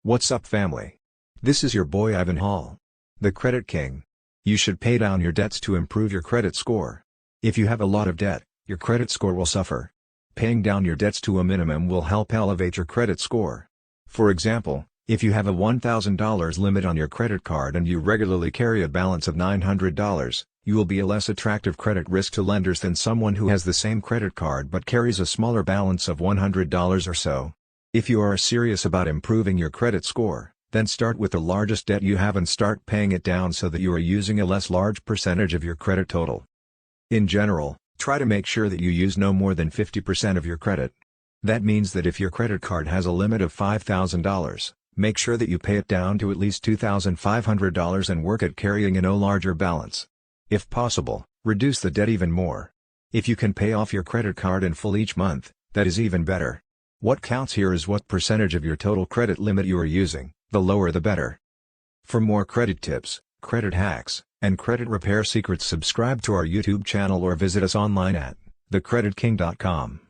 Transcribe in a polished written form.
What's up, family? This is your boy Ivan Hall, the Credit King. You should pay down your debts to improve your credit score. If you have a lot of debt, your credit score will suffer. Paying down your debts to a minimum will help elevate your credit score. For example, if you have a $1,000 limit on your credit card and you regularly carry a balance of $900, you will be a less attractive credit risk to lenders than someone who has the same credit card but carries a smaller balance of $100 or so. If you are serious about improving your credit score, then start with the largest debt you have and start paying it down so that you are using a less large percentage of your credit total. In general, try to make sure that you use no more than 50% of your credit. That means that if your credit card has a limit of $5,000, make sure that you pay it down to at least $2,500 and work at carrying a no larger balance. If possible, reduce the debt even more. If you can pay off your credit card in full each month, that is even better. What counts here is what percentage of your total credit limit you are using, the lower the better. For more credit tips, credit hacks, and credit repair secrets, subscribe to our YouTube channel or visit us online at thecreditking.com.